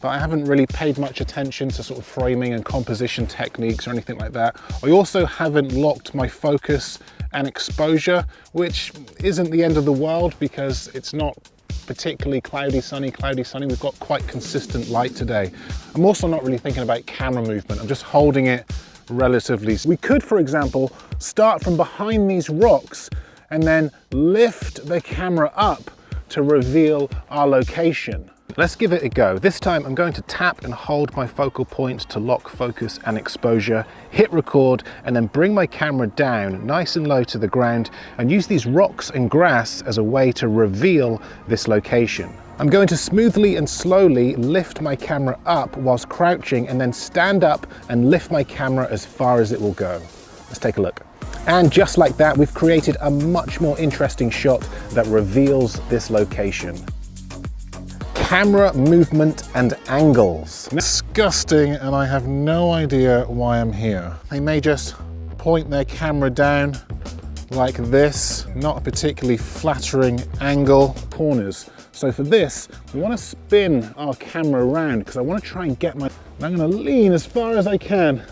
but I haven't really paid much attention to sort of framing and composition techniques or anything like that. I also haven't locked my focus and exposure, which isn't the end of the world because it's not particularly cloudy, sunny. We've got quite consistent light today. I'm also not really thinking about camera movement. I'm just holding it relatively. We could, for example, start from behind these rocks and then lift the camera up to reveal our location. Let's give it a go. This time I'm going to tap and hold my focal point to lock focus and exposure, hit record, and then bring my camera down nice and low to the ground and use these rocks and grass as a way to reveal this location. I'm going to smoothly and slowly lift my camera up whilst crouching and then stand up and lift my camera as far as it will go. Let's take a look. And just like that, we've created a much more interesting shot that reveals this location. Camera movement and angles. Disgusting, and I have no idea why I'm here. They may just point their camera down like this, not a particularly flattering angle. Corners. So for this, we want to spin our camera around because I want to try and get my... I'm going to lean as far as I can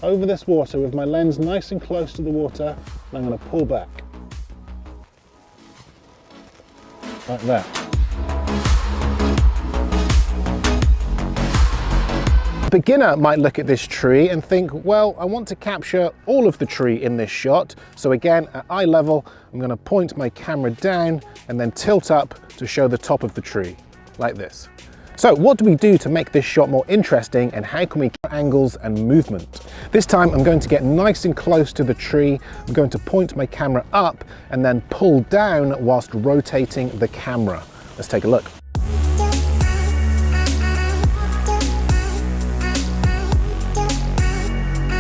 over this water with my lens nice and close to the water, and I'm going to pull back. Like that. A beginner might look at this tree and think, well, I want to capture all of the tree in this shot. So again, at eye level, I'm going to point my camera down and then tilt up to show the top of the tree, like this. So what do we do to make this shot more interesting, and how can we get angles and movement? This time I'm going to get nice and close to the tree. I'm going to point my camera up and then pull down whilst rotating the camera. Let's take a look.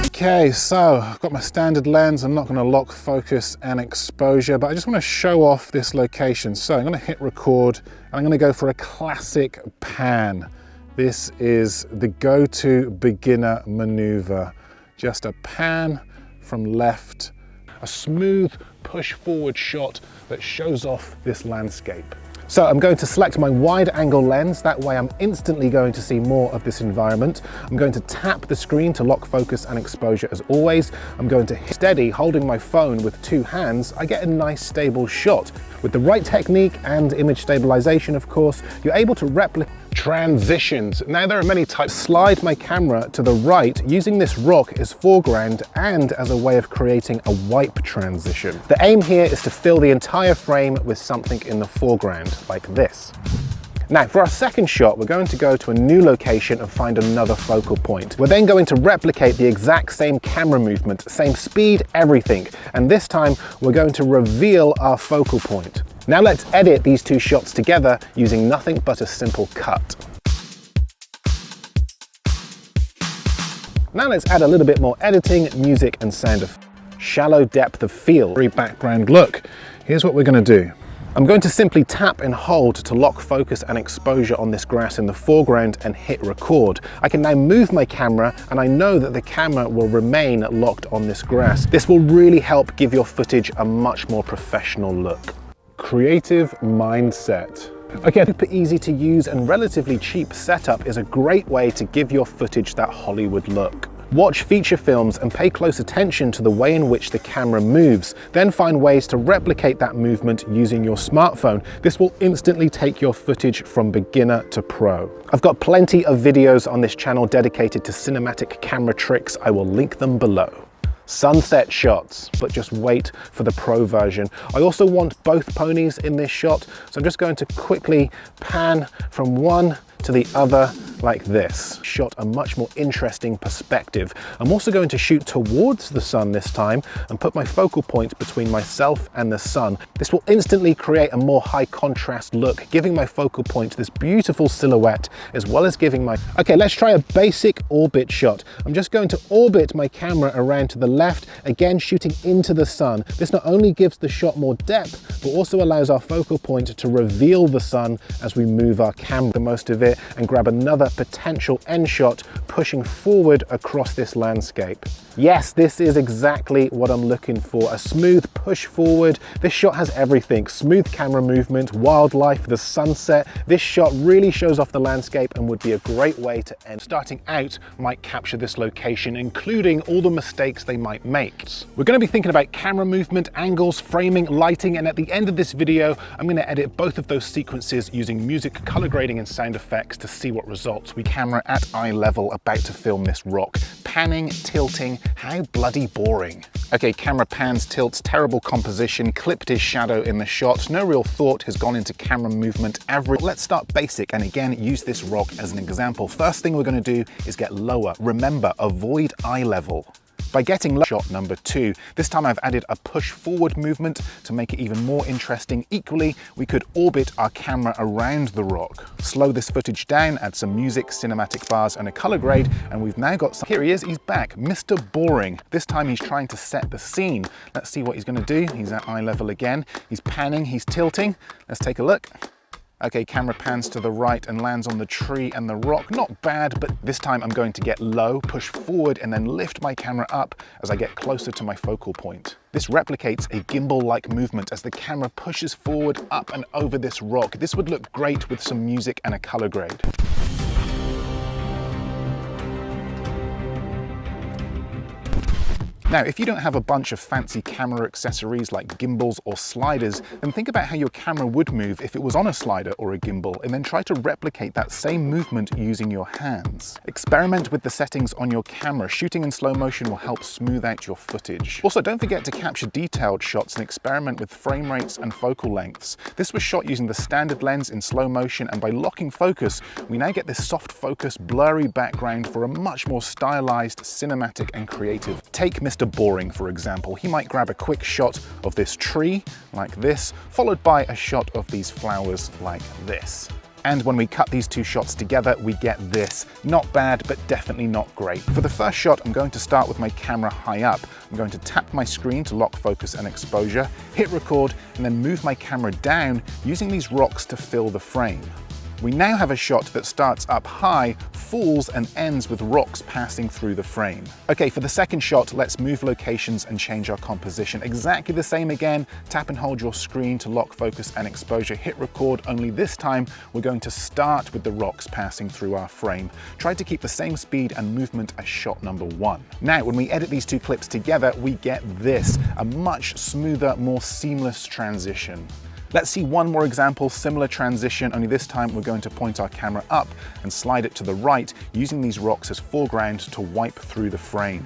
Okay, so I've got my standard lens. I'm not going to lock focus and exposure, but I just want to show off this location. So I'm going to hit record and I'm going to go for a classic pan. This is the go-to beginner maneuver. Just a pan from left, a smooth push forward shot that shows off this landscape. So I'm going to select my wide angle lens, that way I'm instantly going to see more of this environment. I'm going to tap the screen to lock focus and exposure as always. I'm going to hit steady, holding my phone with two hands. I get a nice stable shot. With the right technique and image stabilization, of course, you're able to replicate transitions. Now there are many types. Slide my camera to the right using this rock as foreground and as a way of creating a wipe transition. The aim here is to fill the entire frame with something in the foreground, like this. Now for our second shot, we're going to go to a new location and find another focal point. We're then going to replicate the exact same camera movement, same speed, everything. And this time we're going to reveal our focal point. Now let's edit these two shots together using nothing but a simple cut. Now let's add a little bit more editing, music and sound effects. Shallow depth of field, very background look. Here's what we're going to do. I'm going to simply tap and hold to lock focus and exposure on this grass in the foreground and hit record. I can now move my camera and I know that the camera will remain locked on this grass. This will really help give your footage a much more professional look. Creative mindset. Okay, super easy to use and relatively cheap setup is a great way to give your footage that Hollywood look. Watch feature films and pay close attention to the way in which the camera moves. Then find ways to replicate that movement using your smartphone. This will instantly take your footage from beginner to pro. I've got plenty of videos on this channel dedicated to cinematic camera tricks. I will link them below. Sunset shots, but just wait for the pro version. I also want both ponies in this shot, so I'm just going to quickly pan from one to the other like this. Shot a much more interesting perspective. I'm also going to shoot towards the sun this time and put my focal point between myself and the sun. This will instantly create a more high contrast look, giving my focal point this beautiful silhouette, as well as giving my... Okay, let's try a basic orbit shot. I'm just going to orbit my camera around to the left, again shooting into the sun. This not only gives the shot more depth, but also allows our focal point to reveal the sun as we move our camera the most of it and grab another potential end shot pushing forward across this landscape. Yes, this is exactly what I'm looking for. A smooth push forward. This shot has everything. Smooth camera movement, wildlife, the sunset. This shot really shows off the landscape and would be a great way to end. Starting out might capture this location, including all the mistakes they might make. We're going to be thinking about camera movement, angles, framing, lighting, and at the end of this video, I'm going to edit both of those sequences using music, color grading, and sound effects to see what results. We camera at eye level about to film this rock. Panning, tilting, how bloody boring. Okay, camera pans, tilts, terrible composition, clipped his shadow in the shot, no real thought has gone into camera movement, average. Let's start basic and again use this rock as an example. First thing we're going to do is get lower. Remember, avoid eye level. By getting low, shot number 2, this time I've added a push forward movement to make it even more interesting. Equally, we could orbit our camera around the rock. Slow this footage down, add some music, cinematic bars, and a color grade, and we've now got some. Here he is, he's back, Mr. Boring. This time he's trying to set the scene. Let's see what he's gonna do. He's at eye level again. He's panning, he's tilting. Let's take a look. Okay, camera pans to the right and lands on the tree and the rock. Not bad, but this time I'm going to get low, push forward, and then lift my camera up as I get closer to my focal point. This replicates a gimbal-like movement as the camera pushes forward, up and over this rock. This would look great with some music and a color grade. Now, if you don't have a bunch of fancy camera accessories like gimbals or sliders, then think about how your camera would move if it was on a slider or a gimbal, and then try to replicate that same movement using your hands. Experiment with the settings on your camera. Shooting in slow motion will help smooth out your footage. Also, don't forget to capture detailed shots and experiment with frame rates and focal lengths. This was shot using the standard lens in slow motion, and by locking focus, we now get this soft focus, blurry background for a much more stylized, cinematic, and creative. Take Mr. Boring, for example. He might grab a quick shot of this tree like this, followed by a shot of these flowers like this. And when we cut these two shots together, we get this. Not bad, but definitely not great. For the first shot, I'm going to start with my camera high up. I'm going to tap my screen to lock focus and exposure, hit record, and then move my camera down using these rocks to fill the frame. We now have a shot that starts up high, falls, and ends with rocks passing through the frame. Okay, for the second shot, let's move locations and change our composition. Exactly the same again. Tap and hold your screen to lock focus and exposure, hit record, only this time we're going to start with the rocks passing through our frame. Try to keep the same speed and movement as shot number 1. Now, when we edit these two clips together, we get this, a much smoother, more seamless transition. Let's see one more example, similar transition, only this time we're going to point our camera up and slide it to the right, using these rocks as foreground to wipe through the frame.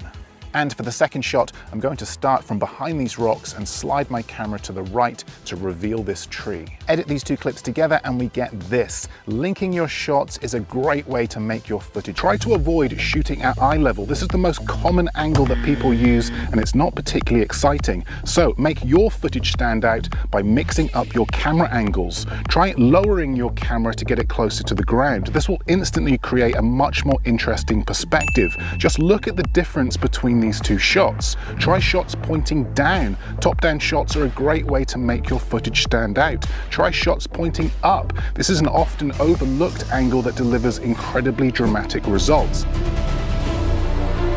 And for the second shot, I'm going to start from behind these rocks and slide my camera to the right to reveal this tree. Edit these two clips together and we get this. Linking your shots is a great way to make your footage. Try to avoid shooting at eye level. This is the most common angle that people use and it's not particularly exciting. So make your footage stand out by mixing up your camera angles. Try lowering your camera to get it closer to the ground. This will instantly create a much more interesting perspective. Just look at the difference between these two shots. Try shots pointing down. Top-down shots are a great way to make your footage stand out. Try shots pointing up. This is an often overlooked angle that delivers incredibly dramatic results.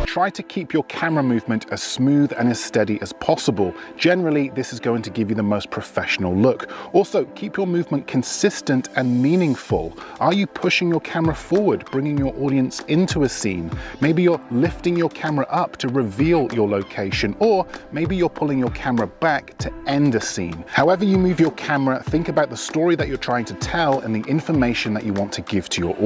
Try to keep your camera movement as smooth and as steady as possible. Generally, this is going to give you the most professional look. Also, keep your movement consistent and meaningful. Are you pushing your camera forward, bringing your audience into a scene? Maybe you're lifting your camera up to reveal your location, or maybe you're pulling your camera back to end a scene. However you move your camera, think about the story that you're trying to tell and the information that you want to give to your audience.